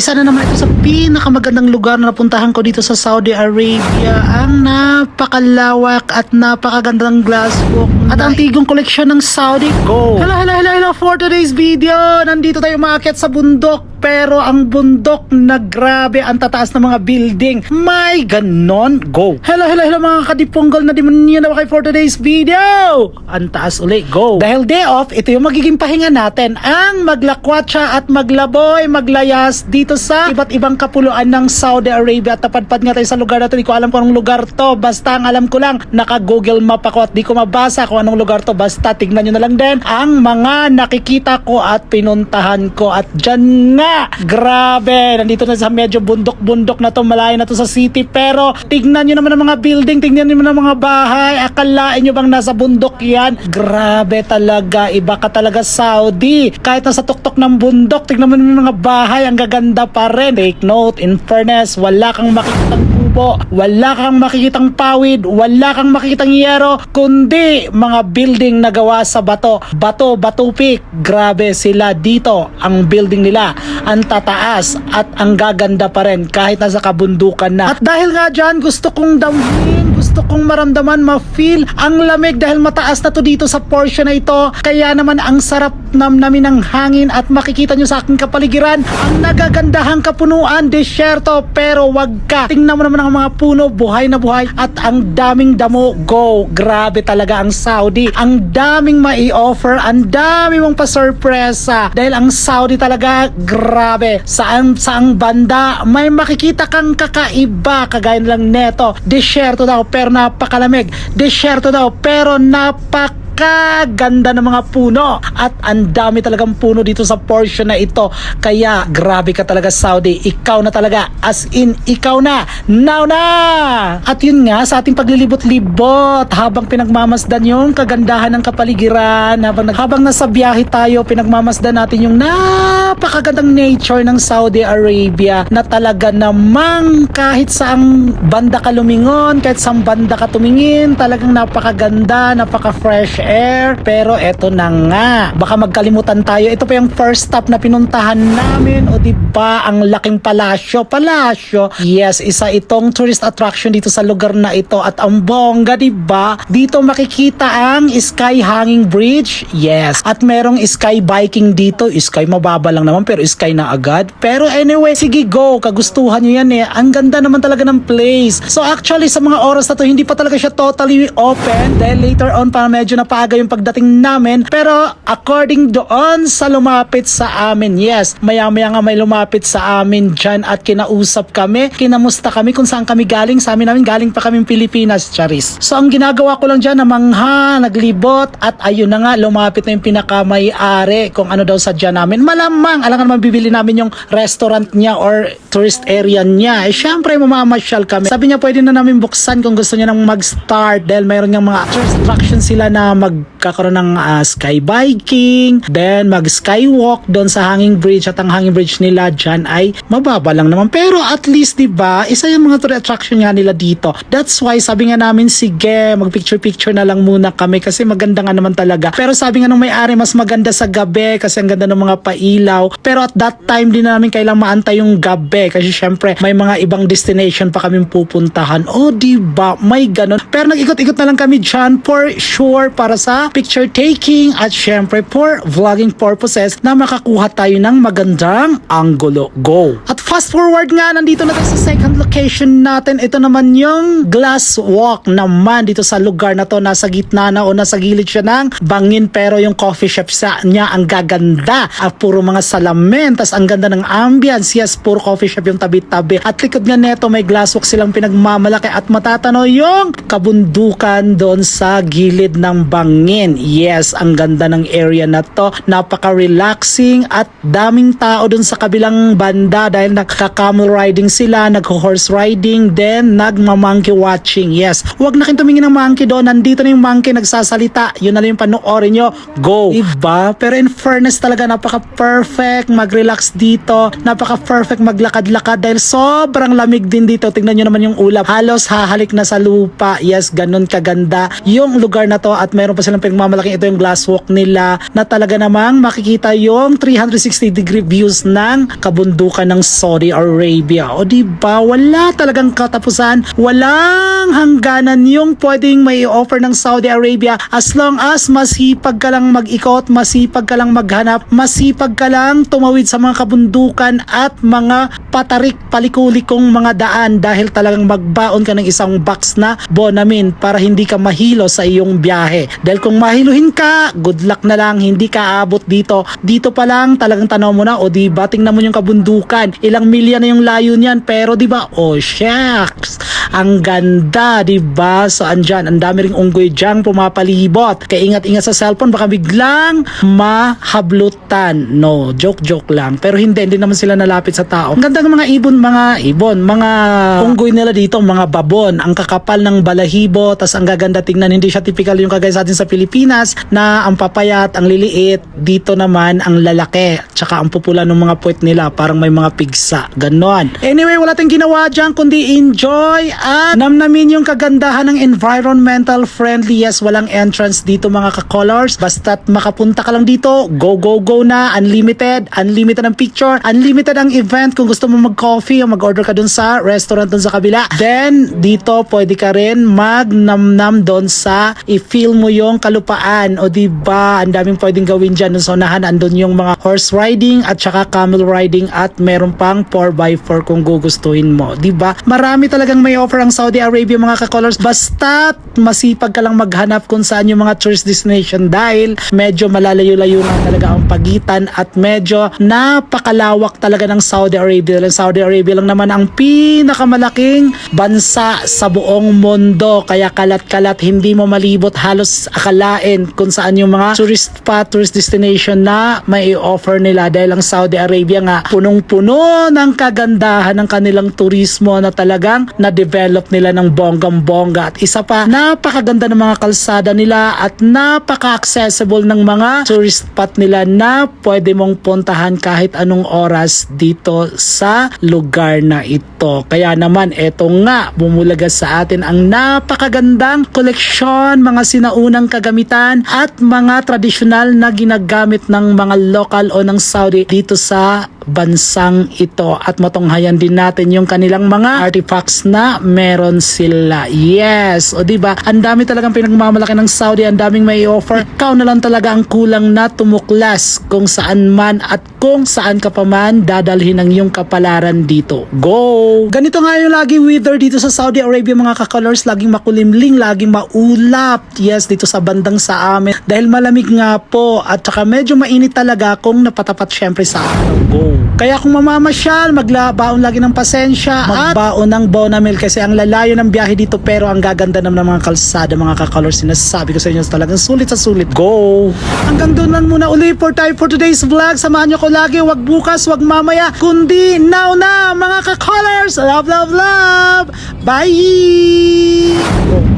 Isa na naman ito sa pinakamagandang lugar na napuntahan ko dito sa Saudi Arabia. Ang napakalawak at napakagandang glasswalk at antigong koleksyon ng Saudi. Go! Hello for today's video. Nandito tayo umaakyat sa bundok. Pero ang bundok na grabe ang tataas ng mga building. May ganon. Go! Hello mga kadiponggal na demonyo na kayo for today's video. Ang taas uli. Go! Dahil day off, ito yung magiging pahinga natin. Ang maglakwatsa at maglaboy, maglayas dito sa iba't ibang kapuluan ng Saudi Arabia. At napadpad nga tayo sa lugar na ito. Di ko alam kung anong lugar to. Basta ang alam ko lang, naka-Google Map ako at di ko mabasa kung anong lugar to. Basta tignan nyo na lang din ang mga nakikita ko at pinuntahan ko. At dyan nga, grabe, nandito na sa medyo bundok-bundok na to, malayo na to sa city, pero tignan nyo naman ang mga building, tignan nyo naman ang mga bahay, akalain nyo bang nasa bundok yan? Grabe talaga, iba ka talaga Saudi, kahit nasa tuktok ng bundok, tignan mo naman ang mga bahay, ang gaganda pa rin. Take note, in fairness, wala kang makikitang kubo, wala kang makikitang pawid, wala kang makikitang yero, kundi mga building na gawa sa bato, batupik. Grabe sila dito, ang building nila ang tataas at ang gaganda pa rin kahit nasa kabundukan na. At dahil nga dyan, gusto kong damhin, gusto kong maramdaman, ma-feel ang lamig dahil mataas na to dito sa portion na ito. Kaya naman ang sarap namnamin ng hangin at makikita nyo sa aking kapaligiran ang nagagandahang kapunuan, desyerto, pero wag ka. Tingnan mo naman ang mga puno, buhay na buhay at ang daming damo. Go! Grabe talaga ang Saudi. Ang daming mai-offer, ang dami mong pasurpresa dahil ang Saudi talaga, grabe, saang banda may makikita kang kakaiba, kagaya lang neto. Desyerto daw pero napakalamig, desyerto daw pero napakaganda ng mga puno at ang dami talagang puno dito sa portion na ito. Kaya grabe ka talaga Saudi, ikaw na talaga, as in ikaw na, now na. At yun nga, sa ating paglilibot-libot habang pinagmamasdan yung kagandahan ng kapaligiran, habang nasa biyahe tayo, pinagmamasdan natin yung napakagandang nature ng Saudi Arabia na talaga namang kahit saang banda ka lumingon, kahit saang banda ka tumingin, talagang napakaganda, napaka-fresh air. Pero eto na nga, baka magkalimutan tayo, ito pa yung first stop na pinuntahan namin. O diba, ang laking palasyo. Yes, isa itong tourist attraction dito sa lugar na ito at ang bongga, diba? Dito makikita ang Sky Hanging Bridge. Yes, at merong sky biking dito. Sky mababa lang naman pero sky na agad. Pero anyway, sige go, kagustuhan nyo yan eh. Ang ganda naman talaga ng place. So actually sa mga oras na to, hindi pa talaga siya totally open dahil later on pa medyo napaaga yung pagdating namin. Pero according doon sa lumapit sa amin, yes, maya-maya nga may lumapit sa amin dyan at kinausap kami, kinamusta kami kung saan kami galing. Sa amin namin galing pa kaming Pilipinas, charis. So ang ginagawa ko lang dyan, namangha, naglibot at ayun na nga, lumapit na yung pinakamay-ari kung ano daw sadya namin. Malamang, alam nga naman bibili namin yung restaurant niya or tourist area niya. Eh syempre mamamasyal kami. Sabi niya pwede na namin buksan kung gusto niya nang mag-start dahil mayroon niyang mga tourist attraction sila na magkakaroon ng sky biking, then mag-skywalk doon sa hanging bridge at ang hanging bridge nila dyan ay mababa lang naman. Pero at least diba, isa yung mga tourist attraction nga nila dito. That's why sabi nga namin, sige, mag-picture-picture na lang muna kami kasi maganda nga naman talaga. Pero sabi nga nung may-ari, mas maganda sa gabi kasi ang ganda ng mga pailaw. Pero at that time din na namin kailangang maantay yung gabi kasi syempre may mga ibang destination pa kaming pupuntahan. O diba, may ganon. Pero nag-ikot-ikot na lang kami dyan for sure para sa picture taking at syempre for vlogging purposes na makakuha tayo ng magandang angulo. Go! At fast forward nga, nandito na tayo sa second location natin. Ito naman yung glass walk naman dito sa lugar na to. Nasa gitna na o nasa gilid siya ng bangin pero yung coffee shop niya ang gaganda. Puro mga salamin, tas ang ganda ng ambience. Yes, puro coffee shop yung tabi-tabi. At likod nga neto may glass walk silang pinagmamalaki at matatanaw yung kabundukan doon sa gilid ng bangin. Yes, ang ganda ng area na to. Napaka-relaxing at daming tao doon sa kabilang banda dahil nagka-camel riding sila, nag-horse riding, then nagma-monkey watching. Yes, huwag na kayong tumingin ng monkey doon. Nandito na yung monkey nagsasalita. Yun na lang yung panoorin nyo. Go! Diba? Pero in fairness talaga, napaka-perfect mag-relax dito. Napaka-perfect maglakad-lakad dahil sobrang lamig din dito. Tingnan nyo naman yung ulap. Halos hahalik na sa lupa. Yes, ganun kaganda yung lugar na to at meron pa silang pinagmamalaki ito yung glass walk nila na talaga namang makikita yung 360 degree views ng kabundukan ng Saudi Arabia. O diba, wala talagang katapusan, walang hangganan yung pwedeng may offer ng Saudi Arabia as long as masipag ka lang mag-ikot, masipag ka lang maghanap, masipag ka lang tumawid sa mga kabundukan at mga patarik palikulikong mga daan dahil talagang magbaon ka ng isang box na Bonamin para hindi ka mahilo sa iyong biyahe. Dahil kung mahiluhin ka, good luck na lang, hindi ka abot dito. Dito pa lang talagang tanaw mo na, o diba, tingnan mo yung kabundukan. Ilang milya na yung layo niyan, pero diba, oh shucks, ang ganda, diba? So andyan, ang dami ring unggoy diyang pumapalibot. Kaya ingat-ingat sa cellphone, baka biglang mahablutan. No, joke lang. Pero hindi naman sila nalapit sa tao. Ang ganda ng mga mga unggoy nila dito, mga babon. Ang kakapal ng balahibo, tas ang gaganda tingnan, hindi siya typical yung kagaya sa atin sa Pilipinas na ang papayat, ang liliit. Dito naman ang lalaki, tsaka ang pupula ng mga puwet nila, parang may mga pigsa. Ganon. Anyway, wala tayong ginawa dyan kundi enjoy at namnamin yung kagandahan ng environmental friendly. Yes, walang entrance dito mga ka-colors. Basta't makapunta ka lang dito, go na, unlimited ang picture, unlimited ang event. Kung gusto mo mag-coffee o mag-order ka dun sa restaurant dun sa kabila, then dito pwede ka rin magnamnam dun sa i-feel mo yung kalupaan. O diba, ang daming pwedeng gawin dyan. Dun sa unahan, andun yung mga horse riding at saka camel riding at meron pang 4x4 kung gugustuhin mo. Diba? Marami talagang may offer ang Saudi Arabia mga ka-colors. Basta masipag ka lang maghanap kung saan yung mga tourist destination dahil medyo malalayo-layo na talaga ang pagitan at medyo napakalawak talaga ng Saudi Arabia. Saudi Arabia lang naman ang pinakamalaking bansa sa buong mundo. Kaya kalat-kalat, hindi mo malibot halos akalain kung saan yung mga tourist spot, tourist destination na may offer nila dahil ang Saudi Arabia nga punong-puno ng kagandahan ng kanilang turismo na talagang na-develop nila ng bonggang-bongga. At isa pa, napakaganda ng mga kalsada nila at napaka-accessible ng mga tourist spot nila na pwede mong puntahan kahit anong oras dito sa lugar na ito. Kaya naman, eto nga, bumulaga sa atin ang napakagandang koleksyon, mga sinaunang kagamitan at mga tradisyonal na ginagamit ng mga lokal o ng Saudi dito sa bansang ito at matunghayan din natin yung kanilang mga artifacts na meron sila. Yes, o diba, ang dami talagang pinagmamalaki ng Saudi, ang daming may offer. Ikaw na lang talaga ang kulang na tumuklas kung saan man at kung saan ka pa man dadalhin ang iyong kapalaran dito. Go! Ganito nga yung laging weather dito sa Saudi Arabia mga ka-colors, laging makulimling, laging maulap. Yes, dito sa bandang sa amin dahil malamig nga po at saka medyo mainit talaga kung napatapat syempre sa araw. Go! Kaya kung mamamasyal, magbaon lagi ng pasensya, magbaon ng Bonamil kasi ang lalayo ng biyahe dito pero ang gaganda naman ng mga kalsada mga ka-colors. Sinasabi ko sa inyo talagang sulit sa sulit. Go! Hanggang doon lang muna uli for today's vlog. Samahan nyo ko lagi, wag bukas, wag mamaya, kundi now na mga ka-colors. Love! Bye! Go!